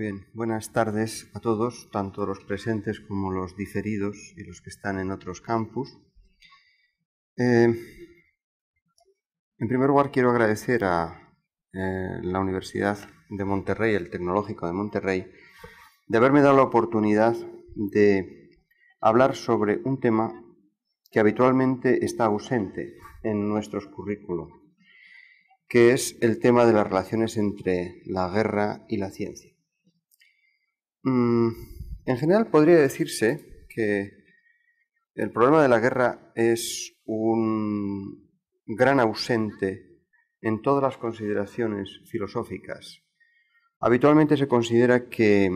bien. Buenas tardes a todos, tanto los presentes como los diferidos y los que están en otros campus. En primer lugar, quiero agradecer a la Universidad de Monterrey, el Tecnológico de Monterrey, de haberme dado la oportunidad de hablar sobre un tema que habitualmente está ausente en nuestros currículos, que es el tema de las relaciones entre la guerra y la ciencia. En general podría decirse que el problema de la guerra es un gran ausente en todas las consideraciones filosóficas. Habitualmente se considera que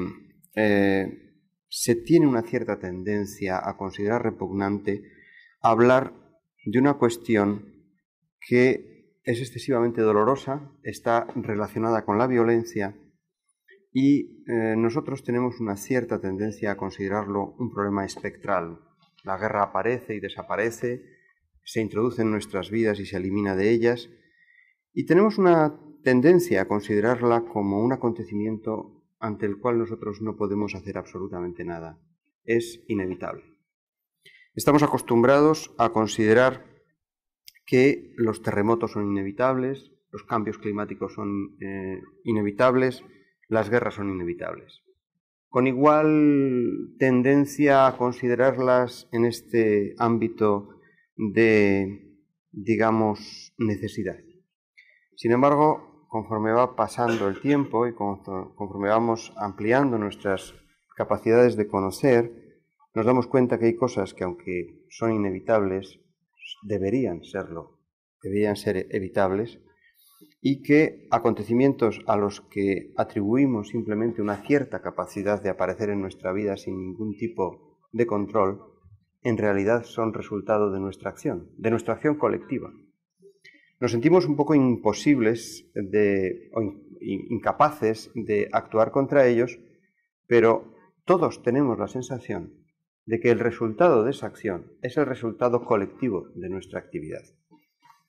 se tiene una cierta tendencia a considerar repugnante hablar de una cuestión que es excesivamente dolorosa, está relacionada con la violencia y nosotros tenemos una cierta tendencia a considerarlo un problema espectral. La guerra aparece y desaparece, se introduce en nuestras vidas y se elimina de ellas, y tenemos una tendencia a considerarla como un acontecimiento ante el cual nosotros no podemos hacer absolutamente nada. Es inevitable. Estamos acostumbrados a considerar que los terremotos son inevitables, los cambios climáticos son inevitables, las guerras son inevitables. Con igual tendencia a considerarlas en este ámbito de, digamos, necesidad. Sin embargo, conforme va pasando el tiempo y conforme vamos ampliando nuestras capacidades de conocer, nos damos cuenta que hay cosas que, aunque son inevitables, deberían serlo, deberían ser evitables, y que acontecimientos a los que atribuimos simplemente una cierta capacidad de aparecer en nuestra vida sin ningún tipo de control, en realidad son resultado de nuestra acción colectiva. Nos sentimos un poco imposibles o incapaces de actuar contra ellos, pero todos tenemos la sensación de que el resultado de esa acción es el resultado colectivo de nuestra actividad.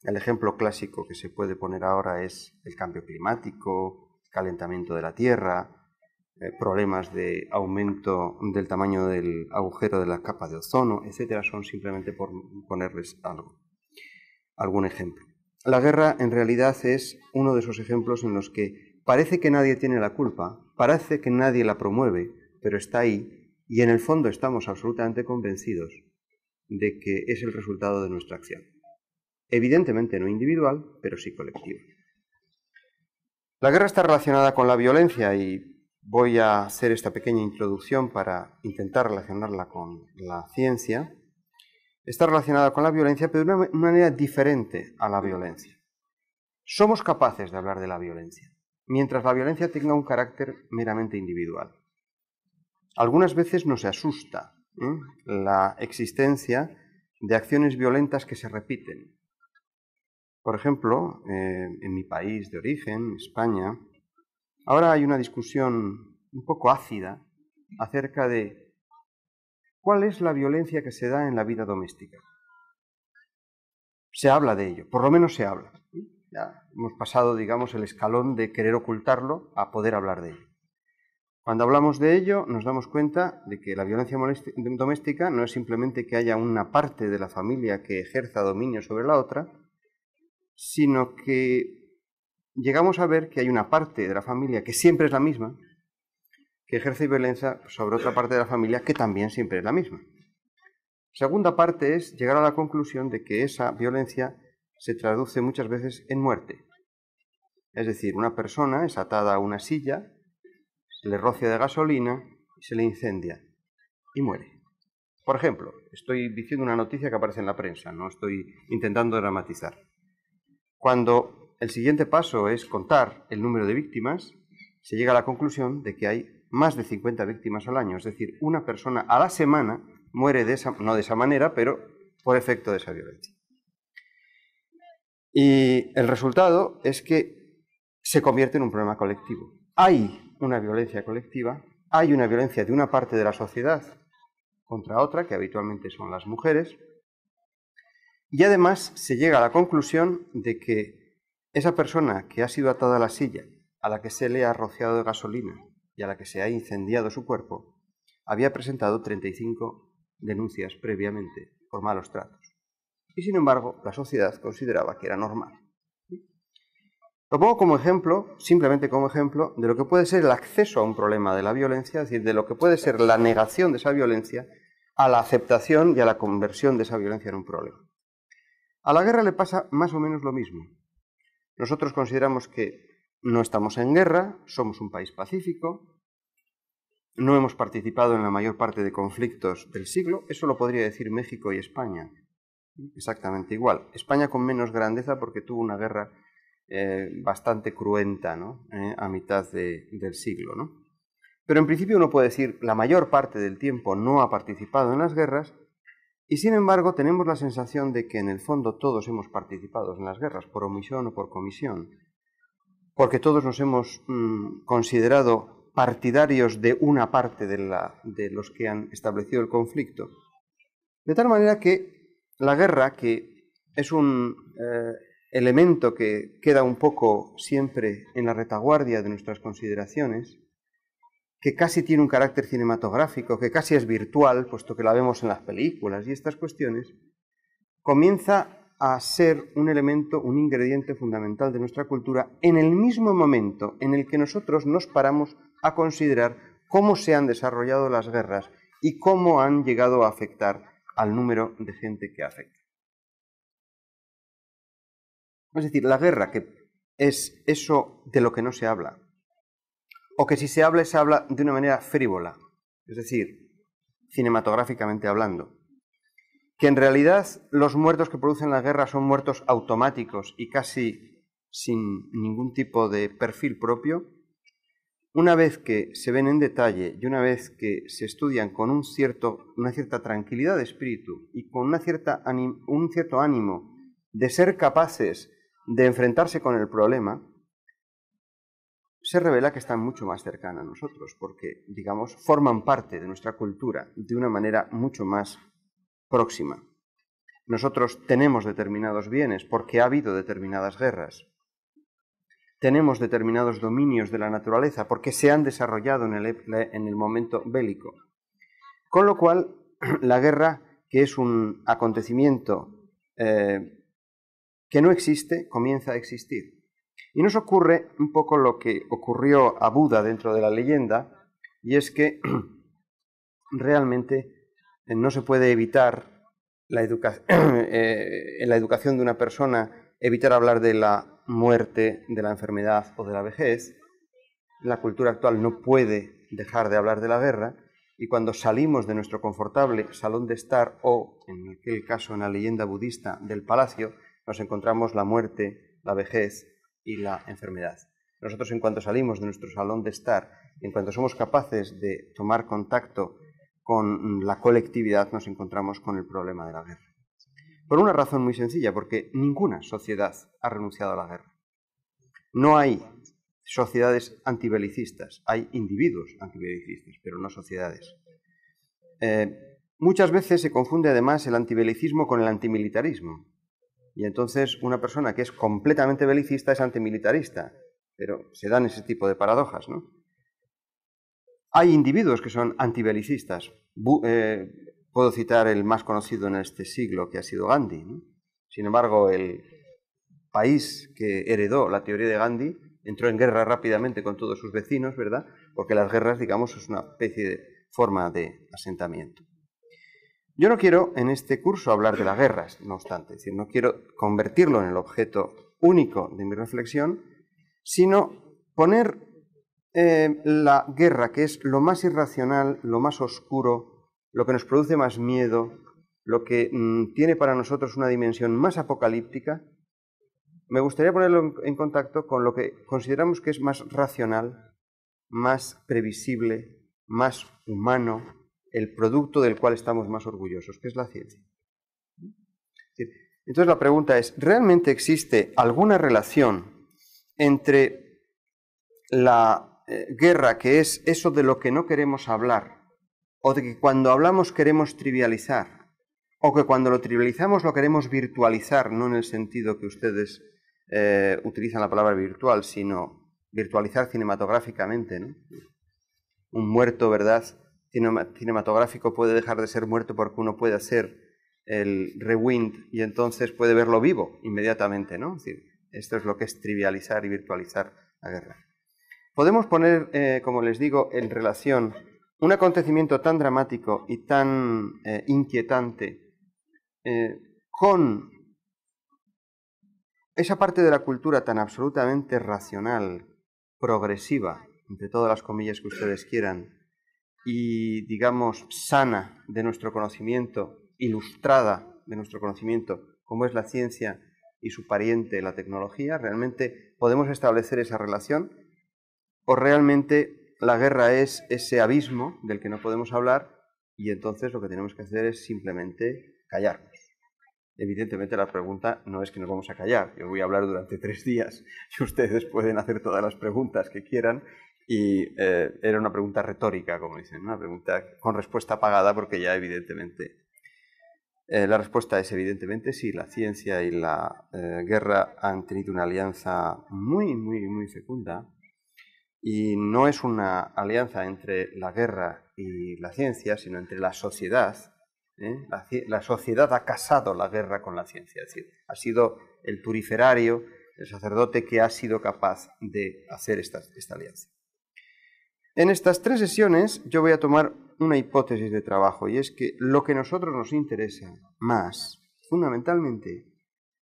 El ejemplo clásico que se puede poner ahora es el cambio climático, calentamiento de la Tierra, problemas de aumento del tamaño del agujero de la capa de ozono, etc. Son simplemente por ponerles algún ejemplo. La guerra en realidad es uno de esos ejemplos en los que parece que nadie tiene la culpa, parece que nadie la promueve, pero está ahí. Y en el fondo estamos absolutamente convencidos de que es el resultado de nuestra acción. Evidentemente no individual, pero sí colectiva. La guerra está relacionada con la violencia y voy a hacer esta pequeña introducción para intentar relacionarla con la ciencia. Está relacionada con la violencia, pero de una manera diferente a la violencia. Somos capaces de hablar de la violencia, mientras la violencia tenga un carácter meramente individual. Algunas veces nos asusta la existencia de acciones violentas que se repiten. Por ejemplo, en mi país de origen, España, ahora hay una discusión un poco ácida acerca de cuál es la violencia que se da en la vida doméstica. Se habla de ello, por lo menos se habla. Ya hemos pasado, digamos, el escalón de querer ocultarlo a poder hablar de ello. Cuando hablamos de ello, nos damos cuenta de que la violencia doméstica no es simplemente que haya una parte de la familia que ejerza dominio sobre la otra, sino que llegamos a ver que hay una parte de la familia que siempre es la misma, que ejerce violencia sobre otra parte de la familia que también siempre es la misma. Segunda parte es llegar a la conclusión de que esa violencia se traduce muchas veces en muerte. Es decir, una persona es atada a una silla, se le rocia de gasolina y se le incendia y muere. Por ejemplo, estoy diciendo una noticia que aparece en la prensa, no estoy intentando dramatizar. Cuando el siguiente paso es contar el número de víctimas, se llega a la conclusión de que hay más de 50 víctimas al año, es decir, una persona a la semana muere no de esa manera, pero por efecto de esa violencia. Y el resultado es que se convierte en un problema colectivo. Hay una violencia colectiva, hay una violencia de una parte de la sociedad contra otra, que habitualmente son las mujeres, y además se llega a la conclusión de que esa persona que ha sido atada a la silla, a la que se le ha rociado de gasolina y a la que se ha incendiado su cuerpo, había presentado 35 denuncias previamente por malos tratos. Y sin embargo, la sociedad consideraba que era normal. Lo pongo como ejemplo, simplemente como ejemplo, de lo que puede ser el acceso a un problema de la violencia, es decir, de lo que puede ser la negación de esa violencia a la aceptación y a la conversión de esa violencia en un problema. A la guerra le pasa más o menos lo mismo. Nosotros consideramos que no estamos en guerra, somos un país pacífico, no hemos participado en la mayor parte de conflictos del siglo, eso lo podría decir México y España, exactamente igual. España con menos grandeza porque tuvo una guerra bastante cruenta, ¿no? A mitad del siglo, ¿no? Pero en principio uno puede decir la mayor parte del tiempo no ha participado en las guerras y sin embargo tenemos la sensación de que en el fondo todos hemos participado en las guerras, por omisión o por comisión, porque todos nos hemos considerado partidarios de una parte de los que han establecido el conflicto. De tal manera que la guerra, que es un elemento que queda un poco siempre en la retaguardia de nuestras consideraciones, que casi tiene un carácter cinematográfico, que casi es virtual, puesto que la vemos en las películas y estas cuestiones, comienza a ser un elemento, un ingrediente fundamental de nuestra cultura en el mismo momento en el que nosotros nos paramos a considerar cómo se han desarrollado las guerras y cómo han llegado a afectar al número de gente que afecta. Es decir, la guerra, que es eso de lo que no se habla, o que si se habla de una manera frívola, es decir, cinematográficamente hablando, que en realidad los muertos que producen la guerra son muertos automáticos y casi sin ningún tipo de perfil propio, una vez que se ven en detalle y una vez que se estudian con una cierta tranquilidad de espíritu y con un cierto ánimo de ser capaces de enfrentarse con el problema, se revela que están mucho más cercanas a nosotros, porque, digamos, forman parte de nuestra cultura de una manera mucho más próxima. Nosotros tenemos determinados bienes porque ha habido determinadas guerras. Tenemos determinados dominios de la naturaleza porque se han desarrollado en el momento bélico. Con lo cual, la guerra, que es un acontecimiento que no existe, comienza a existir. Y nos ocurre un poco lo que ocurrió a Buda dentro de la leyenda, y es que realmente no se puede evitar en la educación de una persona, evitar hablar de la muerte, de la enfermedad o de la vejez. La cultura actual no puede dejar de hablar de la guerra, y cuando salimos de nuestro confortable salón de estar, o en aquel caso en la leyenda budista del palacio, nos encontramos la muerte, la vejez y la enfermedad. Nosotros, en cuanto salimos de nuestro salón de estar, en cuanto somos capaces de tomar contacto con la colectividad, nos encontramos con el problema de la guerra. Por una razón muy sencilla, porque ninguna sociedad ha renunciado a la guerra. No hay sociedades antibelicistas, hay individuos antibelicistas, pero no sociedades. Muchas veces se confunde además el antibelicismo con el antimilitarismo. Y entonces una persona que es completamente belicista es antimilitarista, pero se dan ese tipo de paradojas, ¿no? Hay individuos que son antibelicistas. Puedo citar el más conocido en este siglo, que ha sido Gandhi, ¿no? Sin embargo, el país que heredó la teoría de Gandhi entró en guerra rápidamente con todos sus vecinos, ¿verdad? Porque las guerras, digamos, es una especie de forma de asentamiento. Yo no quiero en este curso hablar de las guerras, no obstante, es decir, no quiero convertirlo en el objeto único de mi reflexión, sino poner la guerra, que es lo más irracional, lo más oscuro, lo que nos produce más miedo, lo que tiene para nosotros una dimensión más apocalíptica, me gustaría ponerlo en contacto con lo que consideramos que es más racional, más previsible, más humano, el producto del cual estamos más orgullosos, que es la ciencia. Entonces la pregunta es, ¿realmente existe alguna relación entre la guerra, que es eso de lo que no queremos hablar, o de que cuando hablamos queremos trivializar, o que cuando lo trivializamos lo queremos virtualizar, no en el sentido que ustedes utilizan la palabra virtual, sino virtualizar cinematográficamente, ¿no? un muerto, ¿verdad?, cinematográfico puede dejar de ser muerto porque uno puede hacer el rewind y entonces puede verlo vivo inmediatamente, ¿no? Es decir, esto es lo que es trivializar y virtualizar la guerra. Podemos poner, como les digo, en relación un acontecimiento tan dramático y tan inquietante con esa parte de la cultura tan absolutamente racional, progresiva, entre todas las comillas que ustedes quieran, y, digamos, sana de nuestro conocimiento, ilustrada de nuestro conocimiento, como es la ciencia y su pariente, la tecnología. ¿Realmente podemos establecer esa relación? ¿O realmente la guerra es ese abismo del que no podemos hablar y entonces lo que tenemos que hacer es simplemente callarnos? Evidentemente la pregunta no es que nos vamos a callar. Yo voy a hablar durante 3 días y ustedes pueden hacer todas las preguntas que quieran. Y era una pregunta retórica, como dicen, una pregunta con respuesta pagada, porque ya evidentemente la respuesta es evidentemente sí. La ciencia y la guerra han tenido una alianza muy, muy, muy fecunda, y no es una alianza entre la guerra y la ciencia, sino entre la sociedad. La sociedad ha casado la guerra con la ciencia, es decir, ha sido el turiferario, el sacerdote que ha sido capaz de hacer esta alianza. En estas 3 sesiones yo voy a tomar una hipótesis de trabajo, y es que lo que a nosotros nos interesa más, fundamentalmente,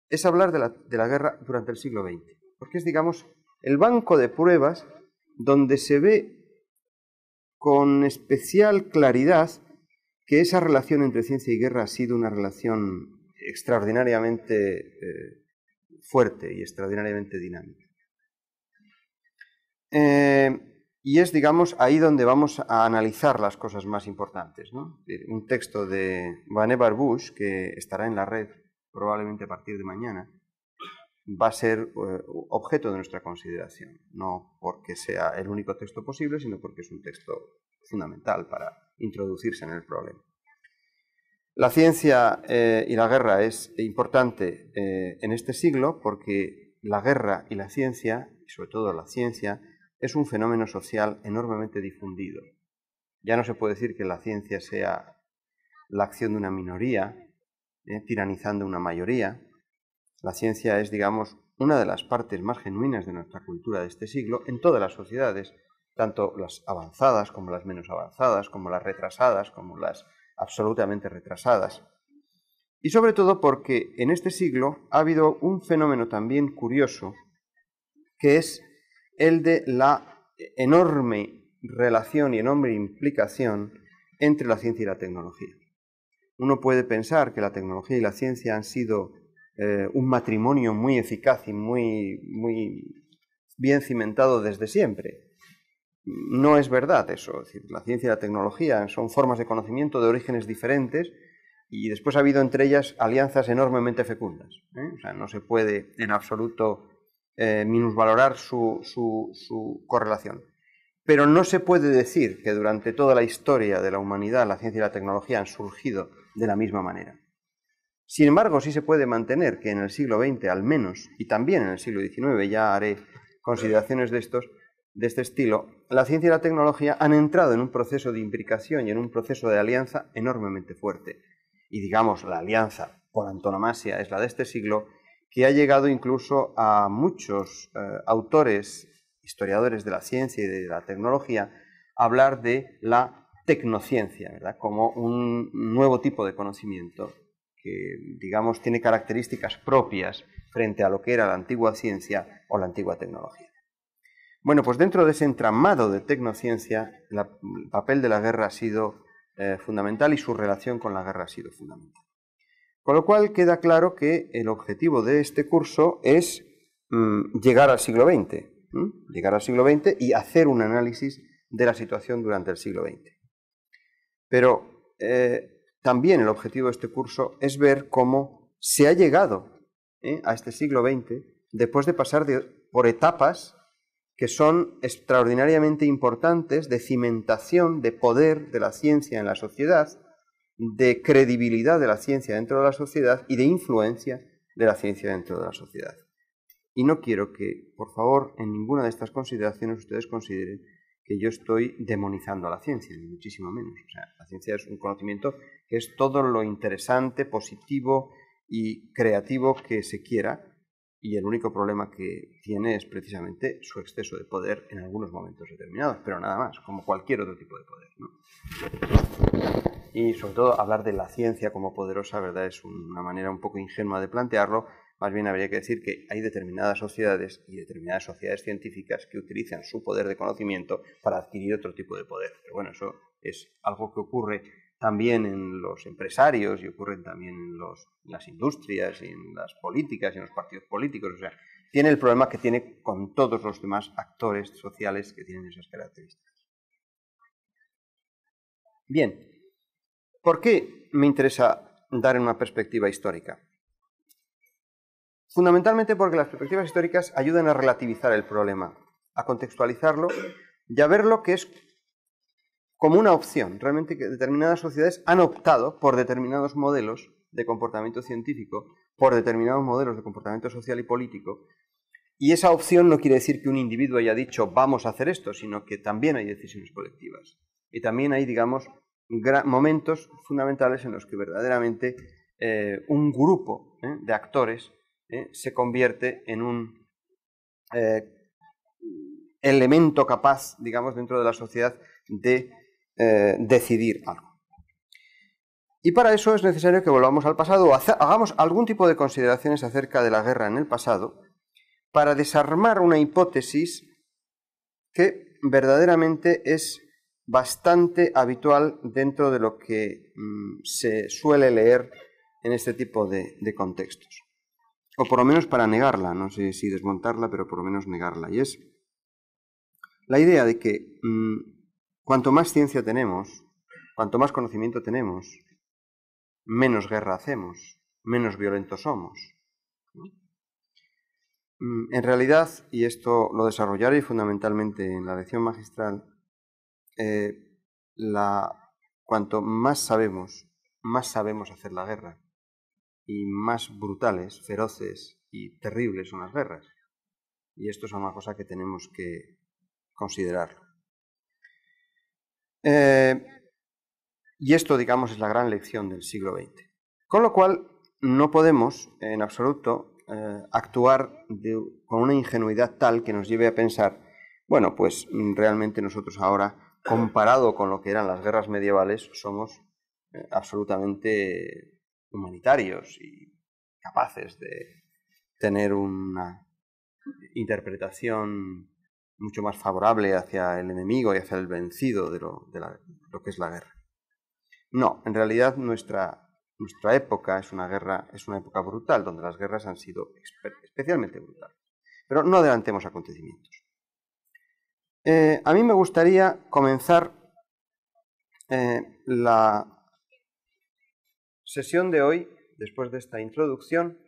es hablar de la guerra durante el siglo XX, porque es, digamos, el banco de pruebas donde se ve con especial claridad que esa relación entre ciencia y guerra ha sido una relación extraordinariamente fuerte y extraordinariamente dinámica. Y es, digamos, ahí donde vamos a analizar las cosas más importantes, ¿no? Un texto de Vannevar Bush, que estará en la red probablemente a partir de mañana, va a ser objeto de nuestra consideración, no porque sea el único texto posible, sino porque es un texto fundamental para introducirse en el problema. La ciencia y la guerra es importante en este siglo porque la guerra y la ciencia, y sobre todo la ciencia, es un fenómeno social enormemente difundido. Ya no se puede decir que la ciencia sea la acción de una minoría, tiranizando una mayoría. La ciencia es, digamos, una de las partes más genuinas de nuestra cultura de este siglo en todas las sociedades, tanto las avanzadas como las menos avanzadas, como las retrasadas, como las absolutamente retrasadas. Y sobre todo porque en este siglo ha habido un fenómeno también curioso, que es el de la enorme relación y enorme implicación entre la ciencia y la tecnología. Uno puede pensar que la tecnología y la ciencia han sido un matrimonio muy eficaz y muy bien cimentado desde siempre. No es verdad eso. Es decir, la ciencia y la tecnología son formas de conocimiento de orígenes diferentes y después ha habido entre ellas alianzas enormemente fecundas. O sea, no se puede en absoluto minusvalorar su correlación. Pero no se puede decir que durante toda la historia de la humanidad la ciencia y la tecnología han surgido de la misma manera. Sin embargo, sí se puede mantener que en el siglo XX al menos, y también en el siglo XIX, ya haré consideraciones de este estilo, la ciencia y la tecnología han entrado en un proceso de imbricación y en un proceso de alianza enormemente fuerte. Y digamos, la alianza por antonomasia es la de este siglo, que ha llegado incluso a muchos autores, historiadores de la ciencia y de la tecnología, a hablar de la tecnociencia, ¿verdad?, como un nuevo tipo de conocimiento que, digamos, tiene características propias frente a lo que era la antigua ciencia o la antigua tecnología. Bueno, pues dentro de ese entramado de tecnociencia, el papel de la guerra ha sido fundamental y su relación con la guerra ha sido fundamental. Con lo cual queda claro que el objetivo de este curso es llegar al siglo XX, llegar al siglo XX y hacer un análisis de la situación durante el siglo XX. Pero también el objetivo de este curso es ver cómo se ha llegado a este siglo XX después de pasar por etapas que son extraordinariamente importantes de cimentación, de poder de la ciencia en la sociedad, de credibilidad de la ciencia dentro de la sociedad y de influencia de la ciencia dentro de la sociedad. Y no quiero que, por favor, en ninguna de estas consideraciones ustedes consideren que yo estoy demonizando a la ciencia, ni muchísimo menos. O sea, la ciencia es un conocimiento que es todo lo interesante, positivo y creativo que se quiera, y el único problema que tiene es precisamente su exceso de poder en algunos momentos determinados, pero nada más, como cualquier otro tipo de poder, ¿no? Y sobre todo hablar de la ciencia como poderosa, ¿verdad?, es una manera un poco ingenua de plantearlo. Más bien habría que decir que hay determinadas sociedades y determinadas sociedades científicas que utilizan su poder de conocimiento para adquirir otro tipo de poder. Pero bueno, eso es algo que ocurre también en los empresarios y ocurre también en las industrias y en las políticas y en los partidos políticos. O sea, tiene el problema que tiene con todos los demás actores sociales que tienen esas características. Bien, ¿por qué me interesa dar en una perspectiva histórica? Fundamentalmente porque las perspectivas históricas ayudan a relativizar el problema, a contextualizarlo y a verlo que es como una opción. Realmente que determinadas sociedades han optado por determinados modelos de comportamiento científico, por determinados modelos de comportamiento social y político, y esa opción no quiere decir que un individuo haya dicho vamos a hacer esto, sino que también hay decisiones colectivas. Y también hay, digamos, momentos fundamentales en los que verdaderamente un grupo de actores se convierte en un elemento capaz, digamos, dentro de la sociedad de decidir algo. Y para eso es necesario que volvamos al pasado o hagamos algún tipo de consideraciones acerca de la guerra en el pasado para desarmar una hipótesis que verdaderamente es bastante habitual dentro de lo que se suele leer en este tipo de contextos. O por lo menos para negarla, no sé si desmontarla, pero por lo menos negarla. Y es la idea de que cuanto más ciencia tenemos, cuanto más conocimiento tenemos, menos guerra hacemos, menos violentos somos, ¿no? En realidad, y esto lo desarrollaré fundamentalmente en la lección magistral, cuanto más sabemos hacer la guerra, y más brutales, feroces y terribles son las guerras. Y esto es una cosa que tenemos que considerarlo. Y esto, digamos, es la gran lección del siglo XX. Con lo cual, no podemos, en absoluto, actuar con una ingenuidad tal que nos lleve a pensar, bueno, pues realmente nosotros ahora, comparado con lo que eran las guerras medievales, somos absolutamente humanitarios y capaces de tener una interpretación mucho más favorable hacia el enemigo y hacia el vencido de lo que es la guerra. No, en realidad nuestra época es una época brutal, donde las guerras han sido especialmente brutales. Pero no adelantemos acontecimientos. A mí me gustaría comenzar la sesión de hoy, después de esta introducción,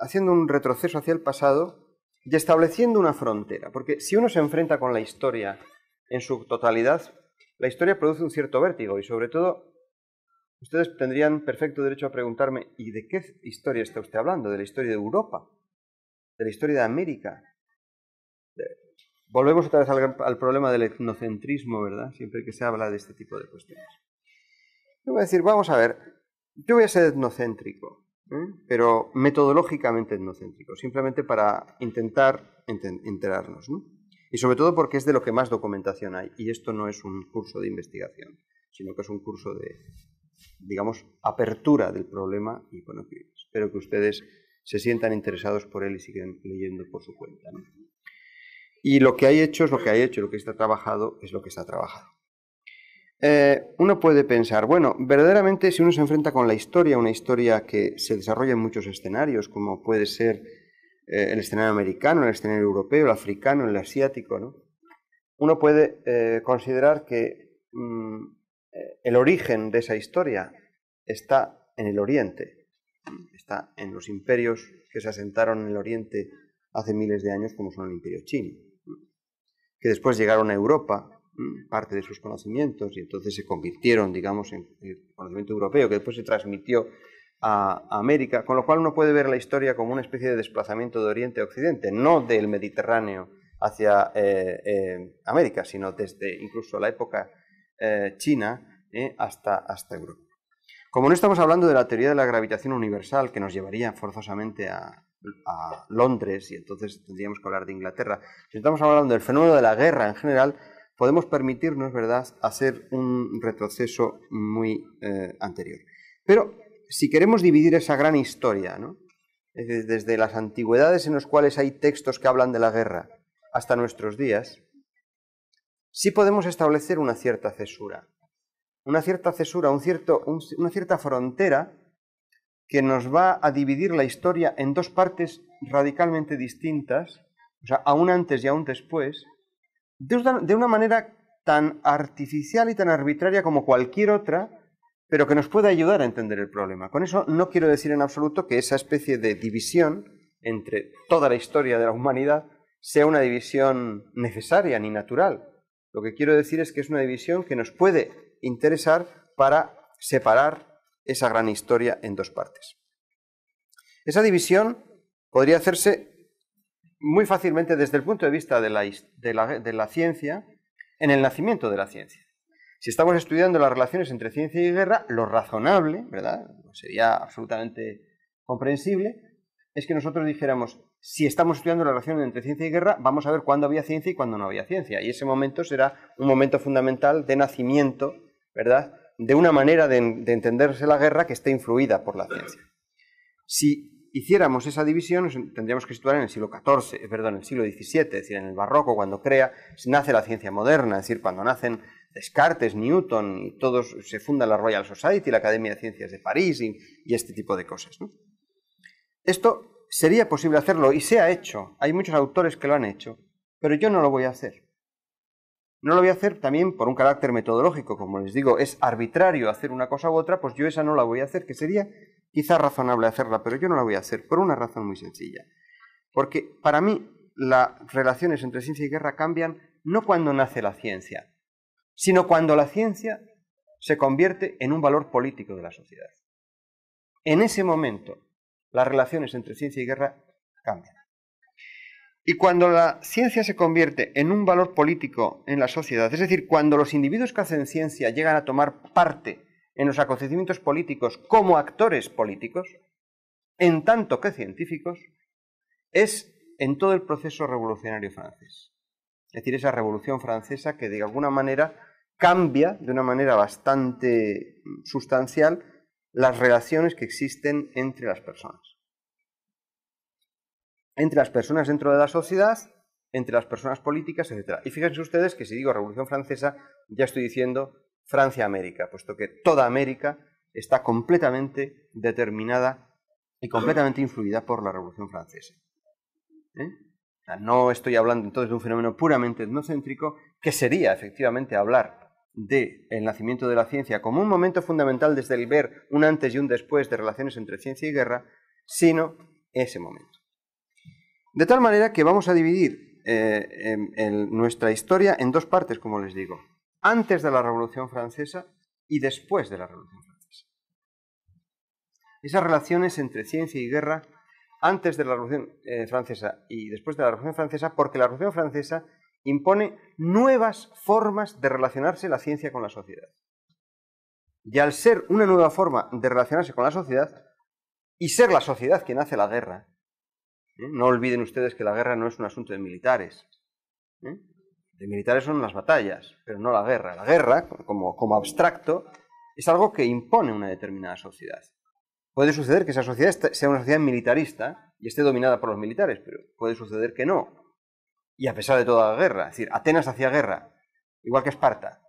haciendo un retroceso hacia el pasado y estableciendo una frontera. Porque si uno se enfrenta con la historia en su totalidad, la historia produce un cierto vértigo y sobre todo ustedes tendrían perfecto derecho a preguntarme ¿y de qué historia está usted hablando? ¿De la historia de Europa? ¿De la historia de América? Volvemos otra vez al problema del etnocentrismo, ¿verdad? Siempre que se habla de este tipo de cuestiones. Yo voy a decir, vamos a ver, yo voy a ser etnocéntrico, pero metodológicamente etnocéntrico, simplemente para intentar enterarnos, ¿no? Y sobre todo porque es de lo que más documentación hay, y esto no es un curso de investigación, sino que es un curso de, digamos, apertura del problema, y bueno, espero que ustedes se sientan interesados por él y sigan leyendo por su cuenta, ¿no? Y lo que hay hecho es lo que hay hecho, lo que está trabajado es lo que está trabajado. Uno puede pensar, bueno, verdaderamente si uno se enfrenta con la historia, una historia que se desarrolla en muchos escenarios, como puede ser el escenario americano, el escenario europeo, el africano, el asiático, ¿no? Uno puede considerar que el origen de esa historia está en el Oriente, está en los imperios que se asentaron en el Oriente hace miles de años, como son el Imperio Chino, que después llegaron a Europa, parte de sus conocimientos, y entonces se convirtieron, digamos, en el conocimiento europeo, que después se transmitió a América, con lo cual uno puede ver la historia como una especie de desplazamiento de Oriente a Occidente, no del Mediterráneo hacia América, sino desde incluso la época china hasta Europa. Como no estamos hablando de la teoría de la gravitación universal, que nos llevaría forzosamente a Londres, y entonces tendríamos que hablar de Inglaterra, si estamos hablando del fenómeno de la guerra en general, podemos permitirnos, ¿verdad?, hacer un retroceso muy anterior. Pero si queremos dividir esa gran historia, ¿no?, desde las antigüedades en las cuales hay textos que hablan de la guerra hasta nuestros días, sí podemos establecer una cierta cesura, una cierta frontera que nos va a dividir la historia en dos partes radicalmente distintas, o sea, a un antes y a un después, de una manera tan artificial y tan arbitraria como cualquier otra, pero que nos puede ayudar a entender el problema. Con eso no quiero decir en absoluto que esa especie de división entre toda la historia de la humanidad sea una división necesaria ni natural. Lo que quiero decir es que es una división que nos puede interesar para separar esa gran historia en dos partes. Esa división podría hacerse muy fácilmente desde el punto de vista de la ciencia, en el nacimiento de la ciencia. Si estamos estudiando las relaciones entre ciencia y guerra, lo razonable, ¿verdad?, sería absolutamente comprensible, es que nosotros dijéramos, si estamos estudiando la relación entre ciencia y guerra, vamos a ver cuándo había ciencia y cuándo no había ciencia. Y ese momento será un momento fundamental de nacimiento, ¿verdad?, de una manera de entenderse la guerra que esté influida por la ciencia. Si hiciéramos esa división, tendríamos que situar en el siglo XIV, perdón, en el siglo XVII, es decir, en el barroco, cuando nace la ciencia moderna, es decir, cuando nacen Descartes, Newton y todos, se funda la Royal Society, la Academia de Ciencias de París y este tipo de cosas, ¿no? Esto sería posible hacerlo y se ha hecho, hay muchos autores que lo han hecho, pero yo no lo voy a hacer. No lo voy a hacer también por un carácter metodológico, como les digo, es arbitrario hacer una cosa u otra, pues yo esa no la voy a hacer, que sería quizá razonable hacerla, pero yo no la voy a hacer, por una razón muy sencilla. Porque para mí las relaciones entre ciencia y guerra cambian no cuando nace la ciencia, sino cuando la ciencia se convierte en un valor político de la sociedad. En ese momento, las relaciones entre ciencia y guerra cambian. Y cuando la ciencia se convierte en un valor político en la sociedad, es decir, cuando los individuos que hacen ciencia llegan a tomar parte en los acontecimientos políticos como actores políticos, en tanto que científicos, es en todo el proceso revolucionario francés. Es decir, esa revolución francesa que de alguna manera cambia de una manera bastante sustancial las relaciones que existen entre las personas. Entre las personas dentro de la sociedad, entre las personas políticas, etc. Y fíjense ustedes que si digo Revolución Francesa, ya estoy diciendo Francia-América, puesto que toda América está completamente determinada y completamente influida por la Revolución Francesa. O sea, no estoy hablando entonces de un fenómeno puramente etnocéntrico, que sería efectivamente hablar del nacimiento de la ciencia como un momento fundamental desde el ver un antes y un después de relaciones entre ciencia y guerra, sino ese momento. De tal manera que vamos a dividir nuestra historia en dos partes, como les digo, antes de la Revolución Francesa y después de la Revolución Francesa. Esas relaciones entre ciencia y guerra antes de la Revolución Francesa y después de la Revolución Francesa, porque la Revolución Francesa impone nuevas formas de relacionarse la ciencia con la sociedad. Y al ser una nueva forma de relacionarse con la sociedad, y ser la sociedad quien hace la guerra, no olviden ustedes que la guerra no es un asunto de militares. De militares son las batallas, pero no la guerra. La guerra, como abstracto, es algo que impone una determinada sociedad. Puede suceder que esa sociedad sea una sociedad militarista y esté dominada por los militares, pero puede suceder que no. Y a pesar de toda la guerra, es decir, Atenas hacía guerra, igual que Esparta,